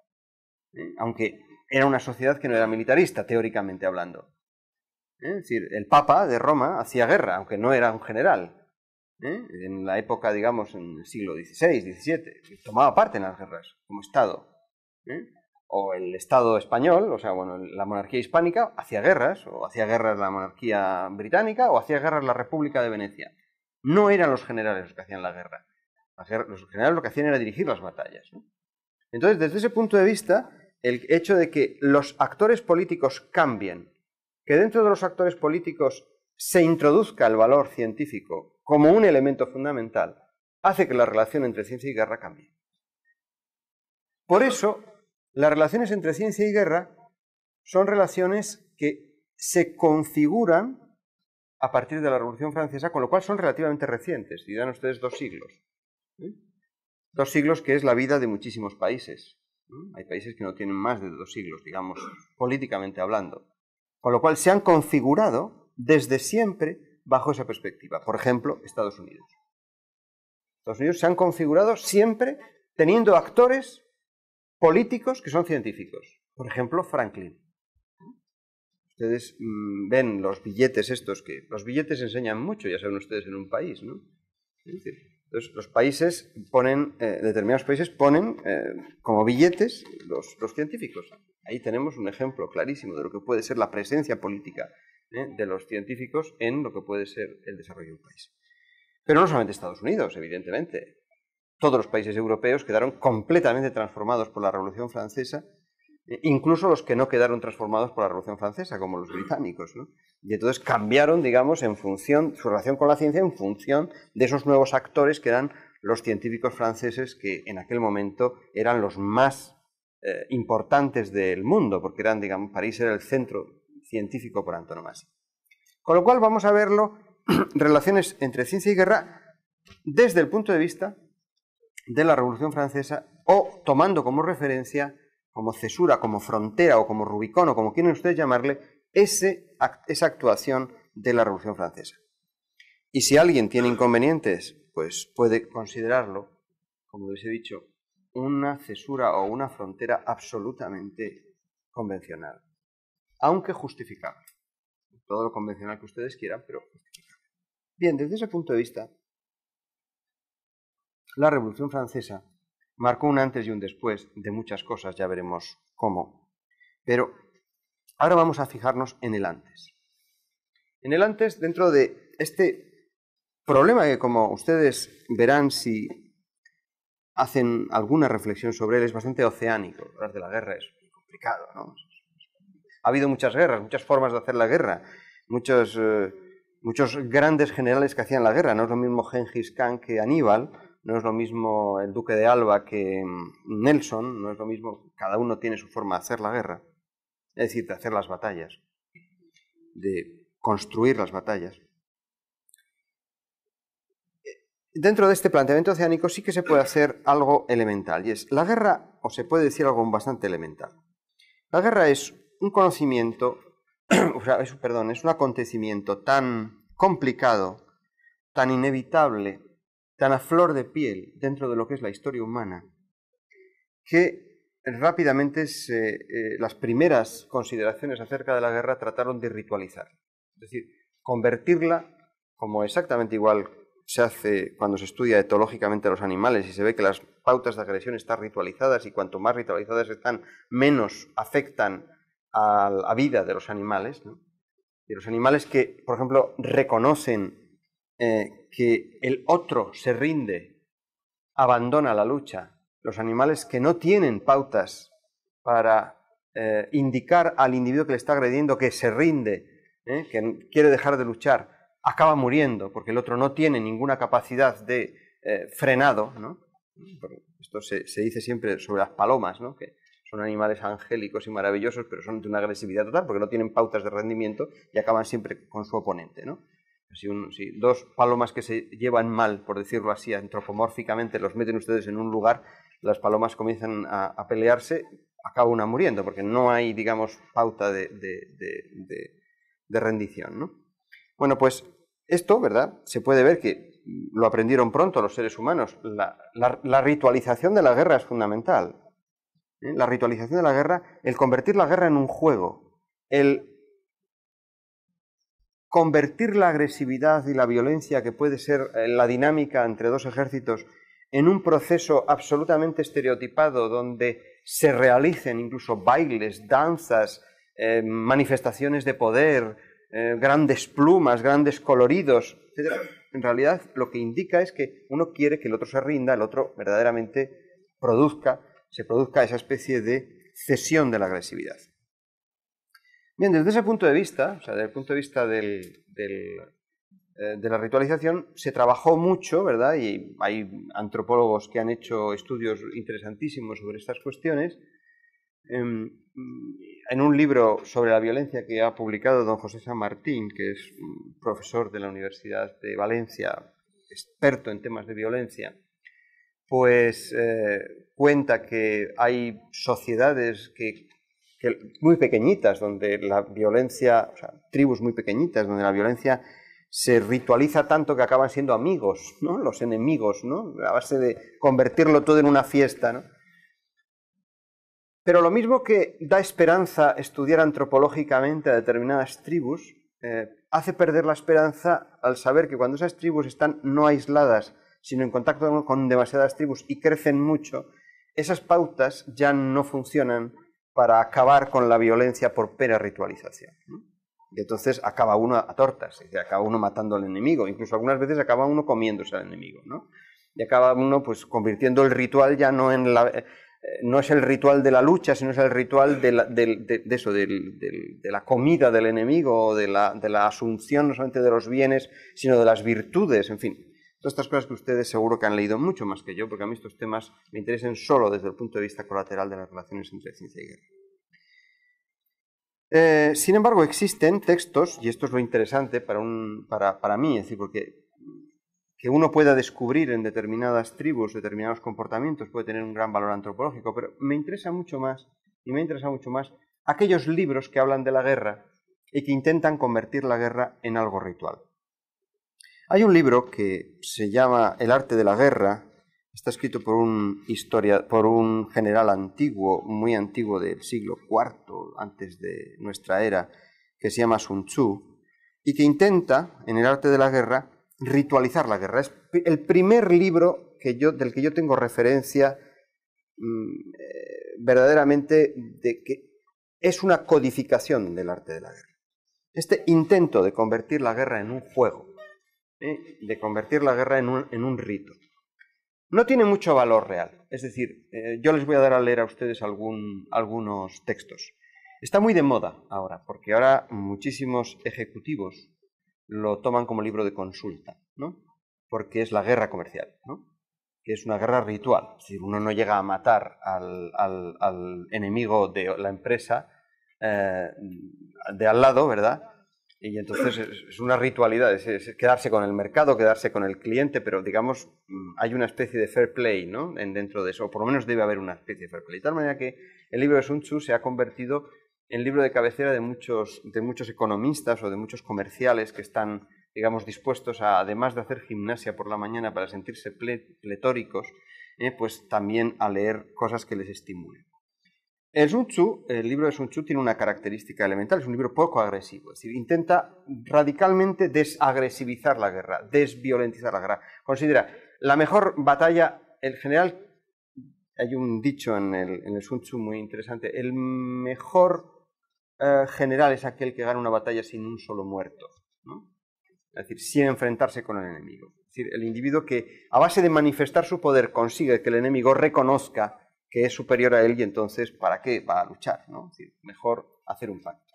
aunque era una sociedad que no era militarista, teóricamente hablando. Es decir, el Papa de Roma hacía guerra, aunque no era un general. En la época, digamos, en el siglo XVI, XVII, tomaba parte en las guerras como Estado. O el Estado español, o sea, bueno, la monarquía hispánica hacía guerras, o hacía guerras la monarquía británica, o hacía guerras la República de Venecia. No eran los generales los que hacían la guerra. Los generales lo que hacían era dirigir las batallas, ¿no? Entonces, desde ese punto de vista, el hecho de que los actores políticos cambien, que dentro de los actores políticos se introduzca el valor científico como un elemento fundamental, hace que la relación entre ciencia y guerra cambie. Por eso, las relaciones entre ciencia y guerra son relaciones que se configuran a partir de la Revolución Francesa, con lo cual son relativamente recientes. Dirán ustedes 2 siglos. 2 siglos que es la vida de muchísimos países. Hay países que no tienen más de 2 siglos, digamos, políticamente hablando. Con lo cual se han configurado desde siempre bajo esa perspectiva. Por ejemplo, Estados Unidos. Estados Unidos se han configurado siempre teniendo actores políticos que son científicos. Por ejemplo, Franklin. Ustedes ven los billetes estos, que los billetes enseñan mucho, ya saben ustedes, en un país, ¿no? Es decir, entonces, los países ponen, determinados países ponen como billetes los científicos. Ahí tenemos un ejemplo clarísimo de lo que puede ser la presencia política de los científicos en lo que puede ser el desarrollo de un país. Pero no solamente Estados Unidos, evidentemente. Todos los países europeos quedaron completamente transformados por la Revolución Francesa, incluso los que no quedaron transformados por la Revolución Francesa, como los británicos, ¿no? Y entonces cambiaron, digamos, en función, su relación con la ciencia en función de esos nuevos actores que eran los científicos franceses, que en aquel momento eran los más importantes del mundo, porque eran, digamos, París era el centro científico por antonomasia. Con lo cual vamos a verlo, relaciones entre ciencia y guerra, desde el punto de vista de la Revolución Francesa, o tomando como referencia, como cesura, como frontera, o como Rubicón, o como quieren ustedes llamarle, esa actuación de la Revolución Francesa. Y si alguien tiene inconvenientes, pues puede considerarlo, como les he dicho, una cesura o una frontera absolutamente convencional, aunque justificable. Todo lo convencional que ustedes quieran, pero justificable. Bien, desde ese punto de vista, la Revolución Francesa marcó un antes y un después de muchas cosas, ya veremos cómo. Pero ahora vamos a fijarnos en el antes. En el antes, dentro de este problema que, como ustedes verán si hacen alguna reflexión sobre él, es bastante oceánico. Hablar de la guerra es muy complicado, ¿no? Ha habido muchas guerras, muchas formas de hacer la guerra, muchos grandes generales que hacían la guerra. No es lo mismo Gengis Khan que Aníbal, no es lo mismo el duque de Alba que Nelson, no es lo mismo, cada uno tiene su forma de hacer la guerra, es decir, de hacer las batallas, de construir las batallas. Dentro de este planteamiento oceánico sí que se puede hacer algo elemental, y es la guerra, o se puede decir algo bastante elemental. La guerra es un conocimiento, es un acontecimiento tan complicado, tan inevitable, tan a flor de piel dentro de lo que es la historia humana, que rápidamente las primeras consideraciones acerca de la guerra trataron de ritualizar. Es decir, convertirla, como exactamente igual se hace cuando se estudia etológicamente a los animales y se ve que las pautas de agresión están ritualizadas y cuanto más ritualizadas están, menos afectan a la vida de los animales, ¿no? Y los animales que, por ejemplo, reconocen que el otro se rinde, abandona la lucha. Los animales que no tienen pautas para indicar al individuo que le está agrediendo que se rinde, que quiere dejar de luchar, acaba muriendo porque el otro no tiene ninguna capacidad de frenado, ¿no? Esto se dice siempre sobre las palomas, ¿no? Que son animales angélicos y maravillosos, pero son de una agresividad total porque no tienen pautas de rendimiento y acaban siempre con su oponente, ¿no? Si 2 palomas que se llevan mal, por decirlo así, antropomórficamente, los meten ustedes en un lugar, las palomas comienzan a pelearse, acaba una muriendo, porque no hay, digamos, pauta de rendición, ¿no? Bueno, pues esto, ¿verdad? Se puede ver que lo aprendieron pronto los seres humanos. La ritualización de la guerra es fundamental. La ritualización de la guerra, el convertir la guerra en un juego, el convertir la agresividad y la violencia que puede ser la dinámica entre 2 ejércitos en un proceso absolutamente estereotipado donde se realicen incluso bailes, danzas, manifestaciones de poder, grandes plumas, grandes coloridos, etc. En realidad lo que indica es que uno quiere que el otro se rinda, el otro verdaderamente se produzca esa especie de cesión de la agresividad. Bien, desde ese punto de vista, o sea, desde el punto de vista del de la ritualización se trabajó mucho, ¿verdad? Y hay antropólogos que han hecho estudios interesantísimos sobre estas cuestiones. En un libro sobre la violencia que ha publicado don José San Martín, que es profesor de la Universidad de Valencia, experto en temas de violencia, pues cuenta que hay sociedades que muy pequeñitas, donde la violencia, o sea, tribus muy pequeñitas, donde la violencia se ritualiza tanto que acaban siendo amigos, ¿no? Los enemigos, ¿no? A base de convertirlo todo en una fiesta, ¿no? Pero lo mismo que da esperanza estudiar antropológicamente a determinadas tribus, hace perder la esperanza al saber que cuando esas tribus están no aisladas, sino en contacto con demasiadas tribus y crecen mucho, esas pautas ya no funcionan para acabar con la violencia por pera ritualización, ¿no? Y entonces acaba uno a tortas, y acaba uno matando al enemigo, incluso algunas veces acaba uno comiéndose al enemigo, ¿no? Y acaba uno pues convirtiendo el ritual ya no en no es el ritual de la lucha, sino es el ritual de la comida del enemigo, o de la asunción no solamente de los bienes, sino de las virtudes, en fin. Todas estas cosas que ustedes seguro que han leído mucho más que yo, porque a mí estos temas me interesan solo desde el punto de vista colateral de las relaciones entre ciencia y guerra. Sin embargo, existen textos, y esto es lo interesante para mí, es decir, porque que uno pueda descubrir en determinadas tribus determinados comportamientos puede tener un gran valor antropológico, pero me interesa mucho más aquellos libros que hablan de la guerra y que intentan convertir la guerra en algo ritual. Hay un libro que se llama El arte de la guerra, está escrito por un general antiguo, muy antiguo del siglo IV, antes de nuestra era, que se llama Sun Tzu, y que intenta, en El arte de la guerra, ritualizar la guerra. Es el primer libro del que yo tengo referencia verdaderamente de que es una codificación del arte de la guerra. Este intento de convertir la guerra en un juego, de convertir la guerra en un rito, no tiene mucho valor real. Es decir, yo les voy a dar a leer a ustedes algunos textos. Está muy de moda ahora, porque ahora muchísimos ejecutivos lo toman como libro de consulta, ¿no? Porque es la guerra comercial, ¿no? Que es una guerra ritual. Es decir, uno no llega a matar al enemigo de la empresa de al lado, ¿verdad? Y entonces es una ritualidad, es quedarse con el mercado, quedarse con el cliente, pero digamos, hay una especie de fair play, ¿no? Dentro de eso, o por lo menos debe haber una especie de fair play. De tal manera que el libro de Sun Tzu se ha convertido en libro de cabecera de muchos economistas o de muchos comerciales que están, digamos, dispuestos a, además de hacer gimnasia por la mañana para sentirse pletóricos, pues también a leer cosas que les estimulen. El libro de Sun Tzu tiene una característica elemental, es un libro poco agresivo, es decir, intenta radicalmente desagresivizar la guerra, desviolentizar la guerra. Considera la mejor batalla, el general, hay un dicho en el Sun Tzu muy interesante, el mejor general es aquel que gana una batalla sin un solo muerto, ¿no? Es decir, sin enfrentarse con el enemigo. Es decir, el individuo que a base de manifestar su poder consigue que el enemigo reconozca que es superior a él y entonces, ¿para qué va a luchar, ¿no? Es decir, mejor hacer un pacto.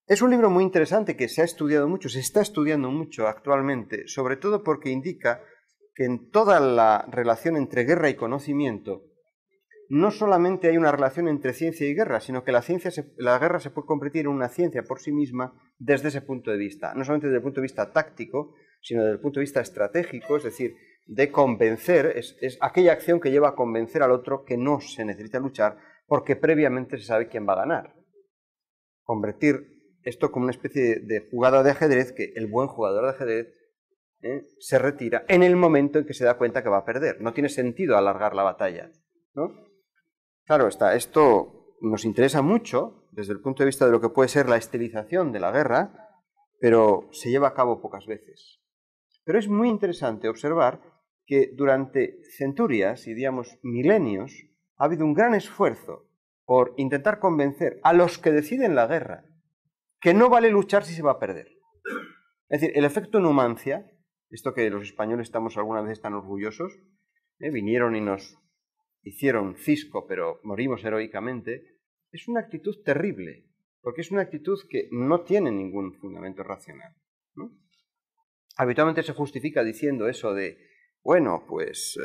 Es un libro muy interesante que se ha estudiado mucho, se está estudiando mucho actualmente, sobre todo porque indica que en toda la relación entre guerra y conocimiento no solamente hay una relación entre ciencia y guerra, sino que la guerra se puede convertir en una ciencia por sí misma desde ese punto de vista, no solamente desde el punto de vista táctico, sino desde el punto de vista estratégico, es decir, de convencer, es aquella acción que lleva a convencer al otro que no se necesita luchar porque previamente se sabe quién va a ganar. Convertir esto como una especie de jugada de ajedrez que el buen jugador de ajedrez se retira en el momento en que se da cuenta que va a perder. No tiene sentido alargar la batalla, ¿no? Claro está, esto nos interesa mucho desde el punto de vista de lo que puede ser la estilización de la guerra, pero se lleva a cabo pocas veces. Pero es muy interesante observar que durante centurias y, digamos, milenios ha habido un gran esfuerzo por intentar convencer a los que deciden la guerra que no vale luchar si se va a perder. Es decir, el efecto Numancia, esto que los españoles estamos alguna vez tan orgullosos, vinieron y nos hicieron cisco, pero morimos heroicamente, es una actitud terrible, porque es una actitud que no tiene ningún fundamento racional, ¿no? habitualmente se justifica diciendo eso de, bueno, pues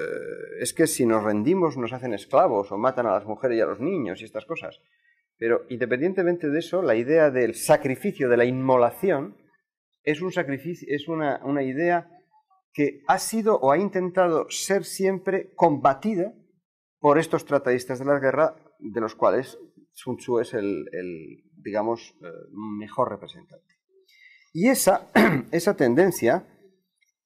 es que si nos rendimos nos hacen esclavos o matan a las mujeres y a los niños y estas cosas. Pero independientemente de eso, la idea del sacrificio, de la inmolación, es un sacrificio, es una idea que ha sido o ha intentado ser siempre combatida por estos tratadistas de la guerra, de los cuales Sun Tzu es digamos, mejor representante. Y esa tendencia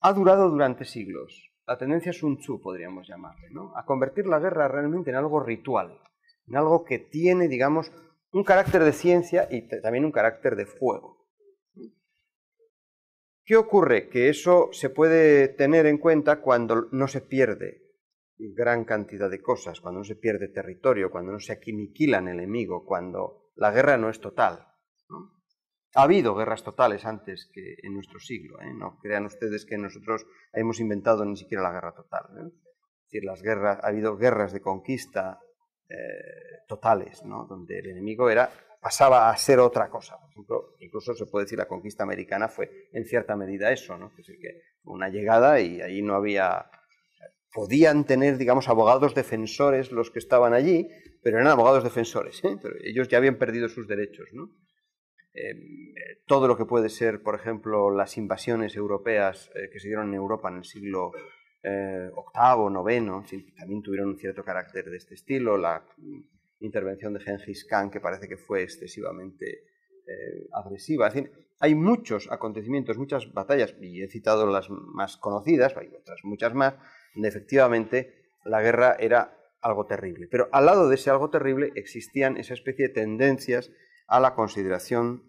ha durado durante siglos. La tendencia Sun Tzu, podríamos llamarle, ¿no? A convertir la guerra realmente en algo ritual, en algo que tiene, digamos, un carácter de ciencia y también un carácter de fuego. ¿Qué ocurre? Que eso se puede tener en cuenta cuando no se pierde gran cantidad de cosas, cuando no se pierde territorio, cuando no se aniquila el enemigo, cuando la guerra no es total, ¿no? Ha habido guerras totales antes que en nuestro siglo, ¿eh? No crean ustedes que nosotros hemos inventado ni siquiera la guerra total, ¿eh? Es decir, ha habido guerras de conquista totales, ¿no? Donde el enemigo pasaba a ser otra cosa. Por ejemplo, incluso se puede decir la conquista americana fue en cierta medida eso, ¿no? Es decir, que una llegada y ahí no había... Podían tener, digamos, abogados defensores los que estaban allí, pero eran abogados defensores, ¿eh? Pero ellos ya habían perdido sus derechos, ¿no? Todo lo que puede ser, por ejemplo, las invasiones europeas que se dieron en Europa en el siglo VIII, IX, también tuvieron un cierto carácter de este estilo. La intervención de Gengis Khan, que parece que fue excesivamente agresiva. Es decir, hay muchos acontecimientos, muchas batallas, y he citado las más conocidas, hay otras muchas más, donde efectivamente la guerra era algo terrible. Pero al lado de ese algo terrible existían esa especie de tendencias a la consideración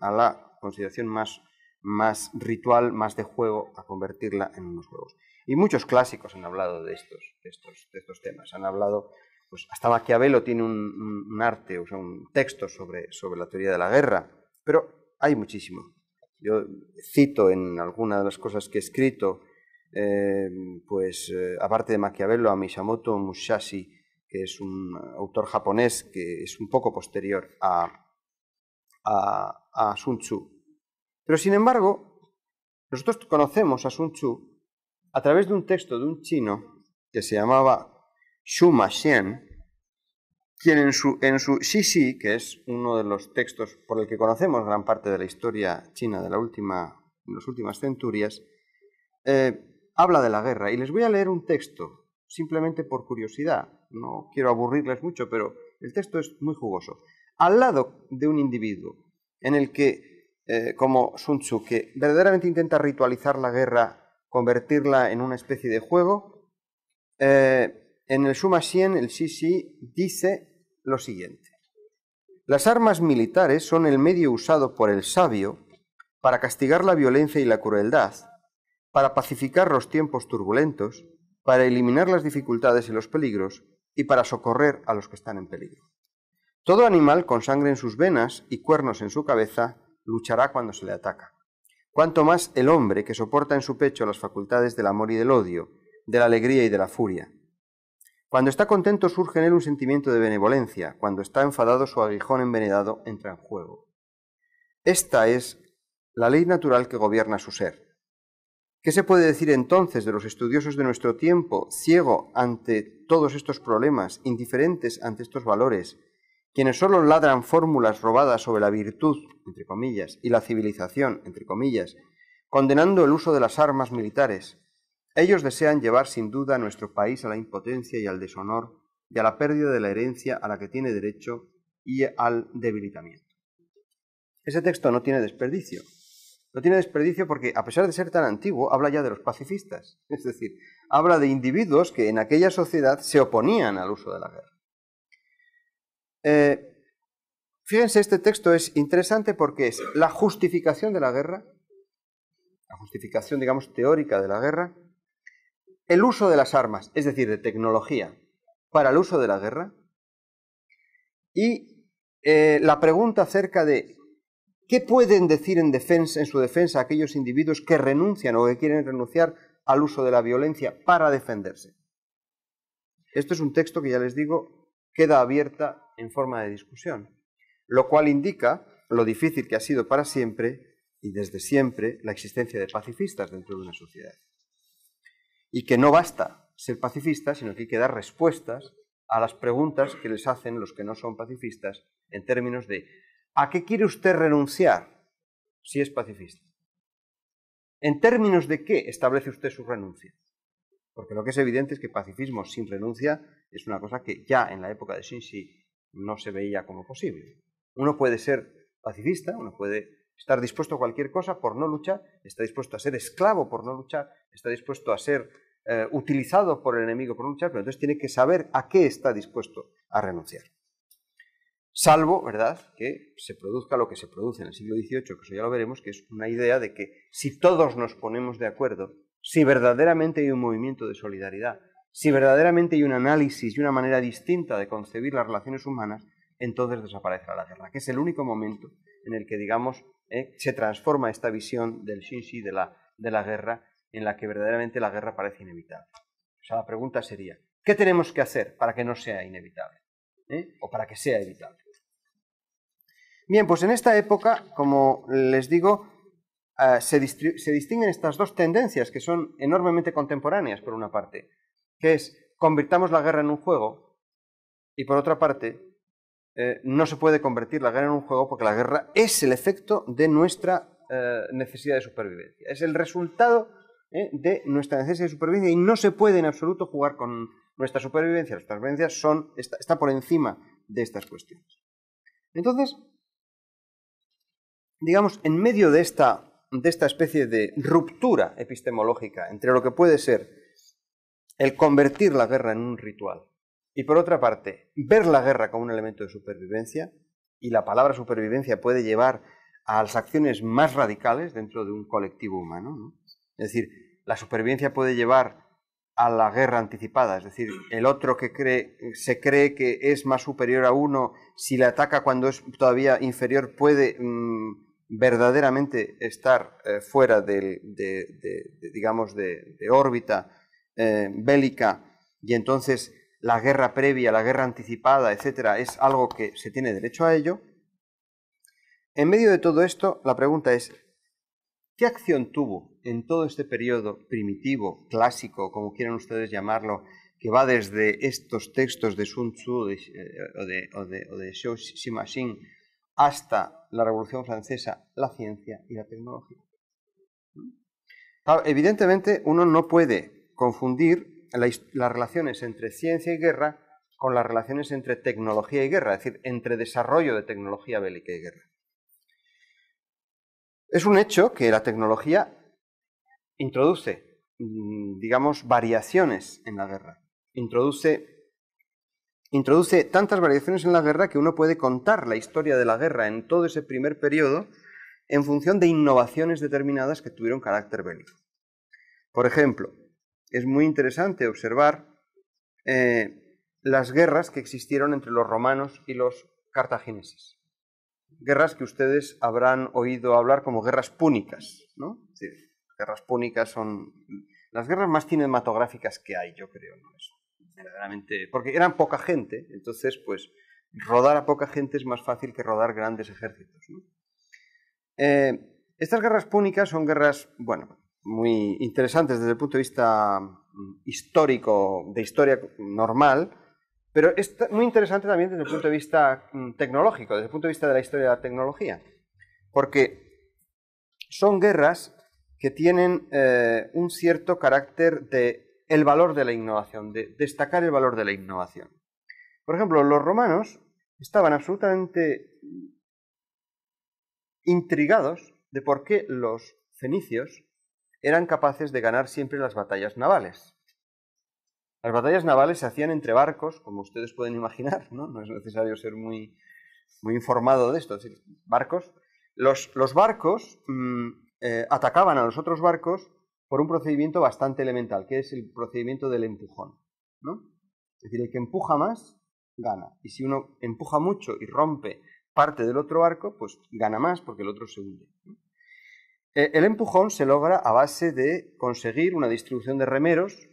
más ritual, más de juego, a convertirla en unos juegos. Y muchos clásicos han hablado de estos temas. Han hablado, pues hasta Maquiavelo tiene un arte, o sea, un texto sobre la teoría de la guerra, pero hay muchísimo. Yo cito en alguna de las cosas que he escrito, aparte de Maquiavelo, a Miyamoto Musashi, que es un autor japonés que es un poco posterior a Sun Tzu. Pero sin embargo, nosotros conocemos a Sun Tzu a través de un texto de un chino que se llamaba Sima Xian, quien en su Xixi, que es uno de los textos por el que conocemos gran parte de la historia china de las últimas centurias, habla de la guerra. Y les voy a leer un texto, simplemente por curiosidad. No quiero aburrirles mucho, pero el texto es muy jugoso. Al lado de un individuo en el que, como Sun Tzu, que verdaderamente intenta ritualizar la guerra, convertirla en una especie de juego, en el Sima Xian, el Xixi, dice lo siguiente: las armas militares son el medio usado por el sabio para castigar la violencia y la crueldad, para pacificar los tiempos turbulentos, para eliminar las dificultades y los peligros, y para socorrer a los que están en peligro. Todo animal con sangre en sus venas y cuernos en su cabeza luchará cuando se le ataca. Cuanto más el hombre que soporta en su pecho las facultades del amor y del odio, de la alegría y de la furia. Cuando está contento surge en él un sentimiento de benevolencia, cuando está enfadado su aguijón envenenado entra en juego. Esta es la ley natural que gobierna su ser. ¿Qué se puede decir entonces de los estudiosos de nuestro tiempo, ciego ante todos estos problemas, indiferentes ante estos valores, quienes solo ladran fórmulas robadas sobre la virtud, entre comillas, y la civilización, entre comillas, condenando el uso de las armas militares? Ellos desean llevar sin duda a nuestro país a la impotencia y al deshonor y a la pérdida de la herencia a la que tiene derecho y al debilitamiento. Ese texto no tiene desperdicio. No tiene desperdicio porque, a pesar de ser tan antiguo, habla ya de los pacifistas. Es decir, habla de individuos que en aquella sociedad se oponían al uso de la guerra. Fíjense, este texto es interesante porque es la justificación de la guerra, la justificación, digamos, teórica de la guerra, el uso de las armas, es decir, de tecnología, para el uso de la guerra, y la pregunta acerca de qué pueden decir en su defensa aquellos individuos que renuncian o que quieren renunciar al uso de la violencia para defenderse. Esto es un texto que, ya les digo, queda abierta en forma de discusión, lo cual indica lo difícil que ha sido para siempre y desde siempre la existencia de pacifistas dentro de una sociedad. Y que no basta ser pacifista, sino que hay que dar respuestas a las preguntas que les hacen los que no son pacifistas en términos de ¿a qué quiere usted renunciar si es pacifista? ¿En términos de qué establece usted su renuncia? Porque lo que es evidente es que pacifismo sin renuncia es una cosa que ya en la época de Shinshi no se veía como posible. Uno puede ser pacifista, uno puede estar dispuesto a cualquier cosa por no luchar, está dispuesto a ser esclavo por no luchar, está dispuesto a ser utilizado por el enemigo por no luchar, pero entonces tiene que saber a qué está dispuesto a renunciar. Salvo, ¿verdad?, que se produzca lo que se produce en el siglo XVIII, que eso ya lo veremos, que es una idea de que si todos nos ponemos de acuerdo, si verdaderamente hay un movimiento de solidaridad, si verdaderamente hay un análisis y una manera distinta de concebir las relaciones humanas, entonces desaparecerá la guerra, que es el único momento en el que, digamos, se transforma esta visión del Shinshi, de la guerra, en la que verdaderamente la guerra parece inevitable. O sea, la pregunta sería, ¿qué tenemos que hacer para que no sea inevitable? O para que sea evitable. Bien, pues en esta época, como les digo, se distinguen estas dos tendencias que son enormemente contemporáneas, por una parte, que es convirtamos la guerra en un juego, y por otra parte, no se puede convertir la guerra en un juego porque la guerra es el efecto de nuestra necesidad de supervivencia. Es el resultado de nuestra necesidad de supervivencia y no se puede en absoluto jugar con nuestra supervivencia. Nuestra supervivencia está por encima de estas cuestiones. Entonces, digamos, en medio de esta especie de ruptura epistemológica entre lo que puede ser el convertir la guerra en un ritual y, por otra parte, ver la guerra como un elemento de supervivencia, y la palabra supervivencia puede llevar a las acciones más radicales dentro de un colectivo humano, ¿no? Es decir, la supervivencia puede llevar a la guerra anticipada, es decir, el otro que se cree que es más superior a uno, si le ataca cuando es todavía inferior, puede verdaderamente estar fuera de órbita bélica, y entonces la guerra previa, la guerra anticipada, etcétera, es algo que se tiene derecho a ello. En medio de todo esto, la pregunta es, ¿qué acción tuvo en todo este periodo primitivo, clásico, como quieran ustedes llamarlo, que va desde estos textos de Sun Tzu o de Zhou Sima-Xin hasta la Revolución Francesa, la ciencia y la tecnología? Evidentemente, uno no puede confundir las relaciones entre ciencia y guerra con las relaciones entre tecnología y guerra, es decir, entre desarrollo de tecnología bélica y guerra. Es un hecho que la tecnología introduce, digamos, variaciones en la guerra. Introduce tantas variaciones en la guerra que uno puede contar la historia de la guerra en todo ese primer periodo en función de innovaciones determinadas que tuvieron carácter bélico. Por ejemplo, es muy interesante observar las guerras que existieron entre los romanos y los cartagineses. Guerras que ustedes habrán oído hablar como guerras púnicas, ¿no? Es decir, guerras púnicas son las guerras más cinematográficas que hay, yo creo, ¿no? Es verdaderamente, porque eran poca gente, entonces, pues, rodar a poca gente es más fácil que rodar grandes ejércitos, ¿no? Estas guerras púnicas son guerras, bueno, muy interesantes desde el punto de vista histórico, de historia normal, pero es muy interesante también desde el punto de vista tecnológico, desde el punto de vista de la historia de la tecnología, porque son guerras que tienen un cierto carácter de el valor de la innovación, de destacar el valor de la innovación. Por ejemplo, los romanos estaban absolutamente intrigados de por qué los fenicios eran capaces de ganar siempre las batallas navales. Las batallas navales se hacían entre barcos, como ustedes pueden imaginar, ¿no? No es necesario ser muy informado de esto. Es decir, barcos. Los barcos atacaban a los otros barcos por un procedimiento bastante elemental, que es el procedimiento del empujón, ¿no? Es decir, el que empuja más, gana. Y si uno empuja mucho y rompe parte del otro barco, pues gana más porque el otro se hunde, ¿no? El empujón se logra a base de conseguir una distribución de remeros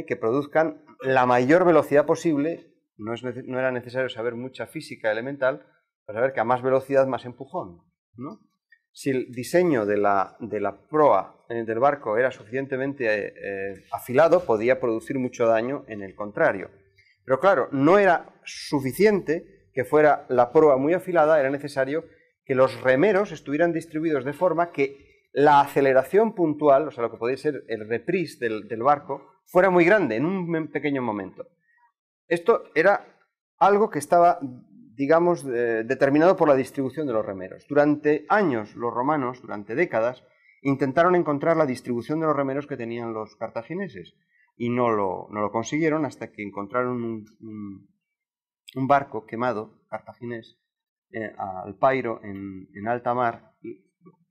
que produzcan la mayor velocidad posible. No era necesario saber mucha física elemental para saber que a más velocidad, más empujón, ¿no? si el diseño de la proa del barco era suficientemente afilado, podía producir mucho daño en el contrario. Pero claro, no era suficiente que fuera la proa muy afilada, era necesario que los remeros estuvieran distribuidos de forma que la aceleración puntual, o sea, lo que podía ser el reprise del barco, fuera muy grande en un pequeño momento. Esto era algo que estaba, digamos, determinado por la distribución de los remeros. Durante años, los romanos, durante décadas, intentaron encontrar la distribución de los remeros que tenían los cartagineses y no lo consiguieron hasta que encontraron un barco quemado, cartaginés, al pairo en alta mar,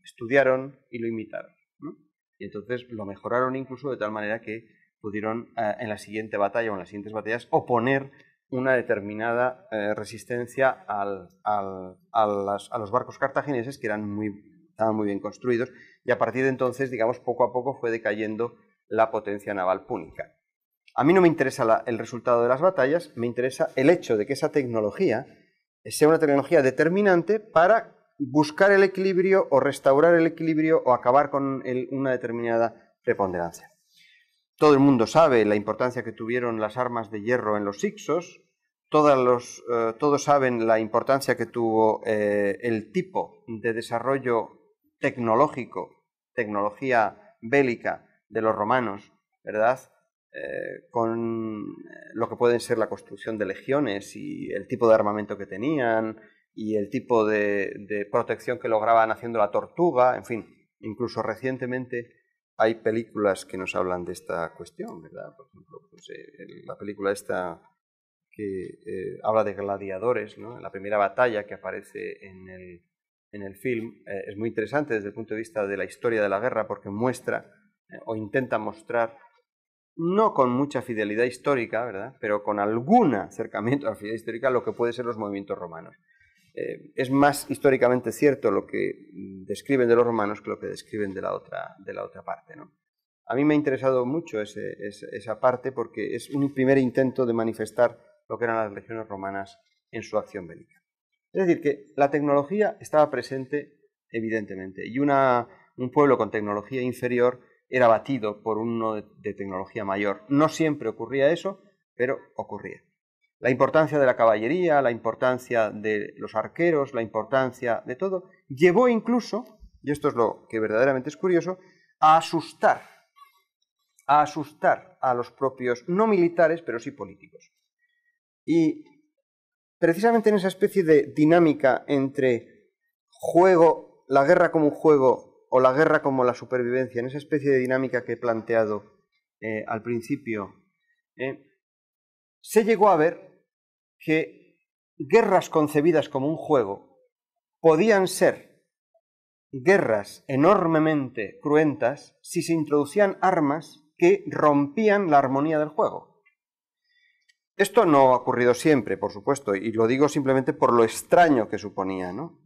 estudiaron y lo imitaron, ¿no? Y entonces lo mejoraron incluso de tal manera que pudieron en la siguiente batalla o en las siguientes batallas oponer una determinada resistencia a los barcos cartagineses que estaban muy bien construidos, y a partir de entonces, digamos, poco a poco fue decayendo la potencia naval púnica. A mí no me interesa el resultado de las batallas, me interesa el hecho de que esa tecnología sea una tecnología determinante para buscar el equilibrio o restaurar el equilibrio o acabar con una determinada preponderancia. Todo el mundo sabe la importancia que tuvieron las armas de hierro en los Hicsos, todos saben la importancia que tuvo el tipo de desarrollo tecnológico, tecnología bélica de los romanos, ¿verdad? Con lo que pueden ser la construcción de legiones y el tipo de armamento que tenían y el tipo de protección que lograban haciendo la tortuga, en fin, incluso recientemente hay películas que nos hablan de esta cuestión, ¿verdad? Por ejemplo, pues, la película esta que habla de gladiadores, ¿no? La primera batalla que aparece en el film es muy interesante desde el punto de vista de la historia de la guerra porque muestra o intenta mostrar, no con mucha fidelidad histórica, ¿verdad?, pero con algún acercamiento a la fidelidad histórica, lo que pueden ser los movimientos romanos. Es más históricamente cierto lo que describen de los romanos que lo que describen de la otra parte, ¿no? A mí me ha interesado mucho esa parte porque es un primer intento de manifestar lo que eran las legiones romanas en su acción bélica. Es decir, que la tecnología estaba presente evidentemente y un pueblo con tecnología inferior era batido por uno de tecnología mayor. No siempre ocurría eso, pero ocurría. La importancia de la caballería, la importancia de los arqueros, la importancia de todo, llevó incluso, y esto es lo que verdaderamente es curioso, a asustar a los propios, no militares, pero sí políticos. Y precisamente en esa especie de dinámica entre juego, la guerra como un juego o la guerra como la supervivencia, en esa especie de dinámica que he planteado al principio, se llegó a ver que guerras concebidas como un juego podían ser guerras enormemente cruentas si se introducían armas que rompían la armonía del juego. Esto no ha ocurrido siempre, por supuesto, y lo digo simplemente por lo extraño que suponía, ¿no?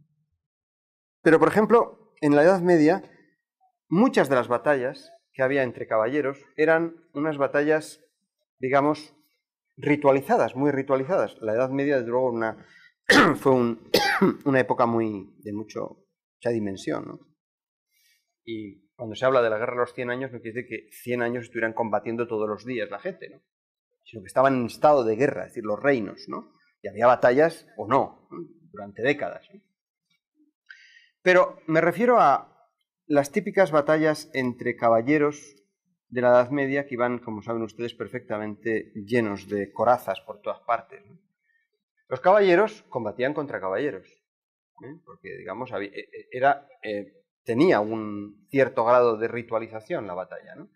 Pero, por ejemplo, en la Edad Media, muchas de las batallas que había entre caballeros eran unas batallas, digamos, ritualizadas, muy ritualizadas. La Edad Media, desde luego, fue una época de mucha dimensión, ¿no? Y cuando se habla de la guerra de los 100 años, no quiere decir que 100 años estuvieran combatiendo todos los días la gente, ¿no?, sino que estaban en estado de guerra, es decir, los reinos, ¿no? Y había batallas o no, durante décadas, ¿no? Pero me refiero a las típicas batallas entre caballeros de la Edad Media que iban, como saben ustedes perfectamente, llenos de corazas por todas partes, ¿no? Los caballeros combatían contra caballeros, porque, digamos, tenía un cierto grado de ritualización la batalla, ¿no?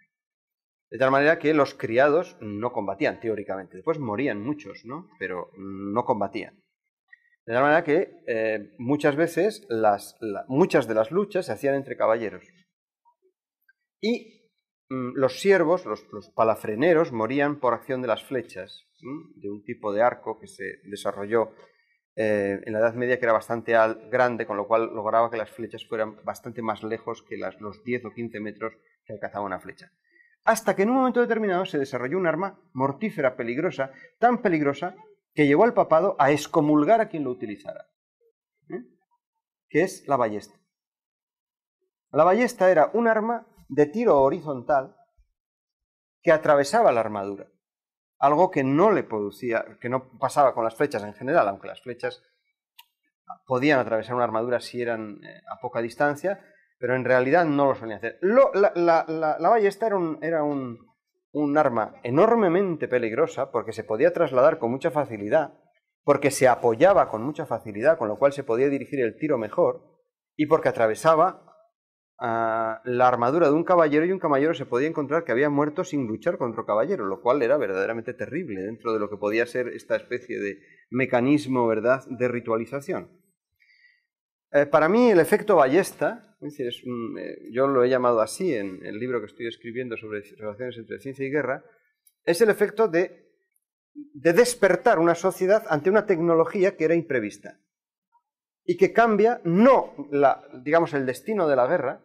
De tal manera que los criados no combatían teóricamente. Después morían muchos, ¿no?, pero no combatían. De tal manera que muchas veces muchas de las luchas se hacían entre caballeros. Y los siervos, los palafreneros, morían por acción de las flechas, de un tipo de arco que se desarrolló en la Edad Media, que era bastante grande, con lo cual lograba que las flechas fueran bastante más lejos que los 10 o 15 metros que alcanzaba una flecha. Hasta que en un momento determinado se desarrolló un arma mortífera, peligrosa, tan peligrosa que llevó al papado a excomulgar a quien lo utilizara, que es la ballesta. La ballesta era un arma de tiro horizontal que atravesaba la armadura, algo que no le producía, que no pasaba con las flechas en general, aunque las flechas podían atravesar una armadura si eran a poca distancia, pero en realidad no lo solían hacer. La ballesta era un arma enormemente peligrosa porque se podía trasladar con mucha facilidad, porque se apoyaba con mucha facilidad, con lo cual se podía dirigir el tiro mejor, y porque atravesaba la armadura de un caballero, y un caballero se podía encontrar que había muerto sin luchar contra otro caballero, lo cual era verdaderamente terrible dentro de lo que podía ser esta especie de mecanismo, ¿verdad?, de ritualización. Para mí el efecto ballesta, es decir, yo lo he llamado así en el libro que estoy escribiendo sobre relaciones entre ciencia y guerra, es el efecto de despertar una sociedad ante una tecnología que era imprevista y que cambia no digamos, el destino de la guerra,